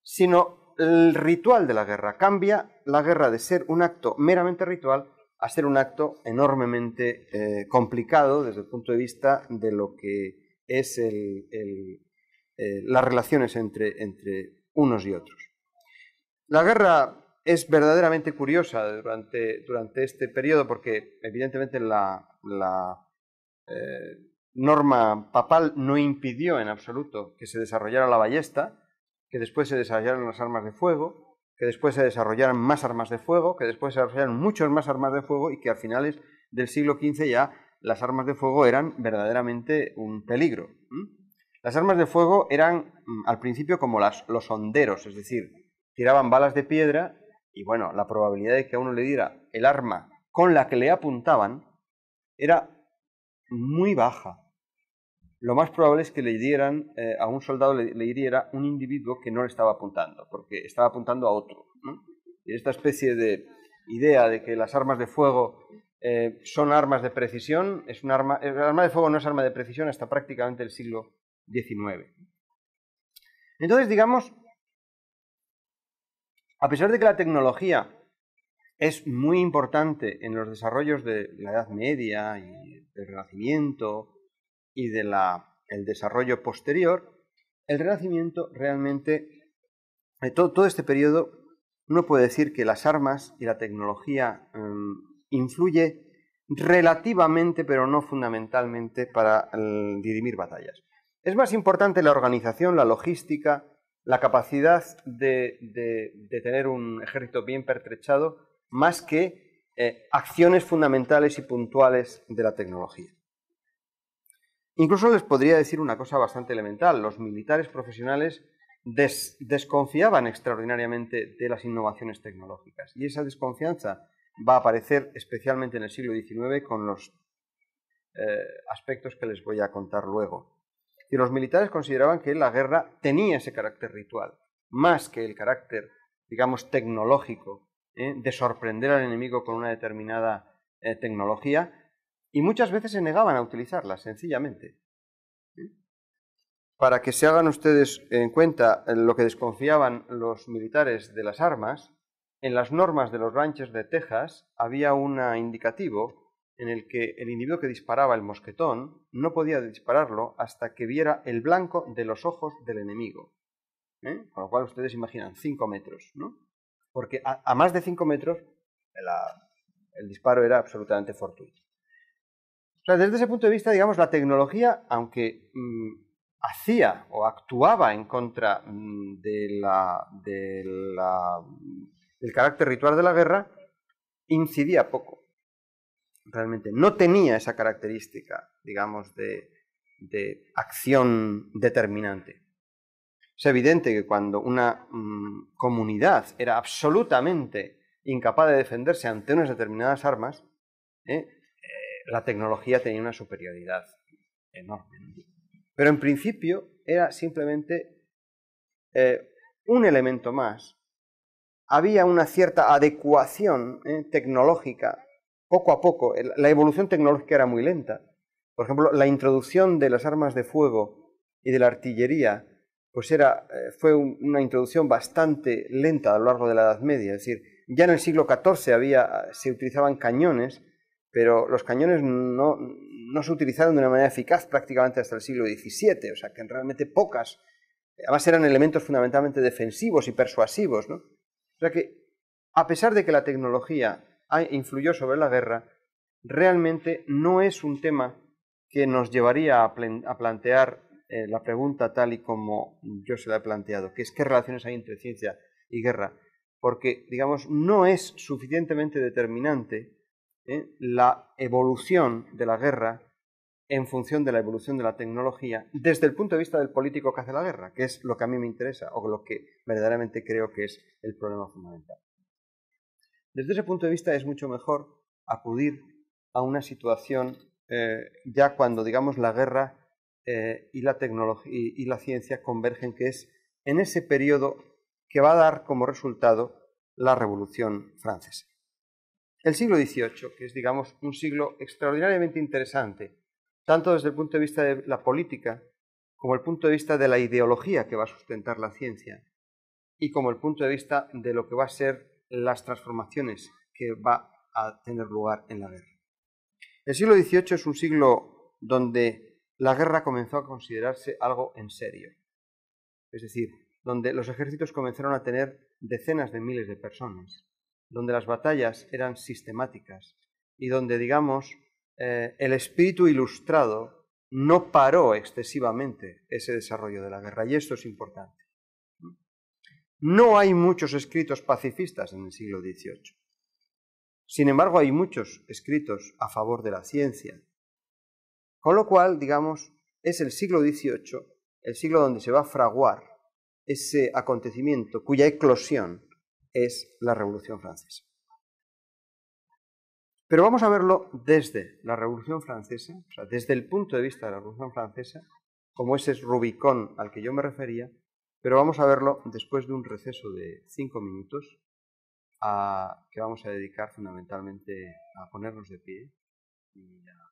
sino el ritual de la guerra. Cambia la guerra de ser un acto meramente ritual a ser un acto enormemente complicado desde el punto de vista de lo que es las relaciones entre unos y otros. La guerra es verdaderamente curiosa durante este periodo porque evidentemente la norma papal no impidió en absoluto que se desarrollara la ballesta, que después se desarrollaran las armas de fuego, que después se desarrollaran más armas de fuego, que después se desarrollaran muchas más armas de fuego y que a finales del siglo XV ya las armas de fuego eran verdaderamente un peligro. Las armas de fuego eran al principio como los honderos, es decir, tiraban balas de piedra y bueno, la probabilidad de que a uno le diera el arma con la que le apuntaban era muy baja. Lo más probable es que le dieran, a un soldado le hiriera un individuo que no le estaba apuntando, porque estaba apuntando a otro, ¿no? Y esta especie de idea de que las armas de fuego son armas de precisión, el arma de fuego no es arma de precisión hasta prácticamente el siglo XIX. Entonces, digamos, a pesar de que la tecnología es muy importante en los desarrollos de la Edad Media y del Renacimiento y del desarrollo posterior, el Renacimiento realmente, todo este periodo, uno puede decir que las armas y la tecnología influye relativamente, pero no fundamentalmente, para dirimir batallas. Es más importante la organización, la logística, la capacidad de tener un ejército bien pertrechado, más que acciones fundamentales y puntuales de la tecnología. Incluso les podría decir una cosa bastante elemental. Los militares profesionales desconfiaban extraordinariamente de las innovaciones tecnológicas. Y esa desconfianza va a aparecer especialmente en el siglo XIX con los aspectos que les voy a contar luego. Y los militares consideraban que la guerra tenía ese carácter ritual, más que el carácter, digamos, tecnológico, de sorprender al enemigo con una determinada tecnología, y muchas veces se negaban a utilizarla, sencillamente. Para que se hagan ustedes en cuenta lo que desconfiaban los militares de las armas, en las normas de los ranchos de Texas había un indicativo en el que el individuo que disparaba el mosquetón no podía dispararlo hasta que viera el blanco de los ojos del enemigo. Con lo cual ustedes imaginan 5 metros, ¿no? Porque a más de 5 metros el disparo era absolutamente fortuito. O sea, desde ese punto de vista, digamos, la tecnología, aunque hacía o actuaba en contra del carácter ritual de la guerra, incidía poco. Realmente no tenía esa característica, digamos, de acción determinante. Es evidente que cuando una comunidad era absolutamente incapaz de defenderse ante unas determinadas armas, la tecnología tenía una superioridad enorme. Pero en principio era simplemente un elemento más. Había una cierta adecuación tecnológica, poco a poco. La evolución tecnológica era muy lenta. Por ejemplo, la introducción de las armas de fuego y de la artillería pues fue una introducción bastante lenta a lo largo de la Edad Media. Es decir, ya en el siglo XIV se utilizaban cañones, pero los cañones no se utilizaron de una manera eficaz prácticamente hasta el siglo XVII, o sea que realmente pocas Además eran elementos fundamentalmente defensivos y persuasivos, ¿no? O sea que, a pesar de que la tecnología influyó sobre la guerra, realmente no es un tema que nos llevaría a plantear la pregunta tal y como yo se la he planteado, que es qué relaciones hay entre ciencia y guerra, porque, digamos, no es suficientemente determinante la evolución de la guerra en función de la evolución de la tecnología desde el punto de vista del político que hace la guerra, que es lo que a mí me interesa o lo que verdaderamente creo que es el problema fundamental. Desde ese punto de vista es mucho mejor acudir a una situación ya cuando, digamos, la guerra y la tecnología y la ciencia convergen, que es en ese periodo que va a dar como resultado la Revolución Francesa. El siglo XVIII, que es, digamos, un siglo extraordinariamente interesante, tanto desde el punto de vista de la política, como el punto de vista de la ideología que va a sustentar la ciencia, y como el punto de vista de lo que va a ser las transformaciones que va a tener lugar en la guerra. El siglo XVIII es un siglo donde la guerra comenzó a considerarse algo en serio. Es decir, donde los ejércitos comenzaron a tener decenas de miles de personas, donde las batallas eran sistemáticas y donde, digamos, el espíritu ilustrado no paró excesivamente ese desarrollo de la guerra, y esto es importante. No hay muchos escritos pacifistas en el siglo XVIII. Sin embargo, hay muchos escritos a favor de la ciencia. Con lo cual, digamos, es el siglo XVIII el siglo donde se va a fraguar ese acontecimiento cuya eclosión es la Revolución Francesa. Pero vamos a verlo desde la Revolución Francesa, o sea, desde el punto de vista de la Revolución Francesa, como ese Rubicón al que yo me refería, pero vamos a verlo después de un receso de 5 minutos que vamos a dedicar fundamentalmente a ponernos de pie y a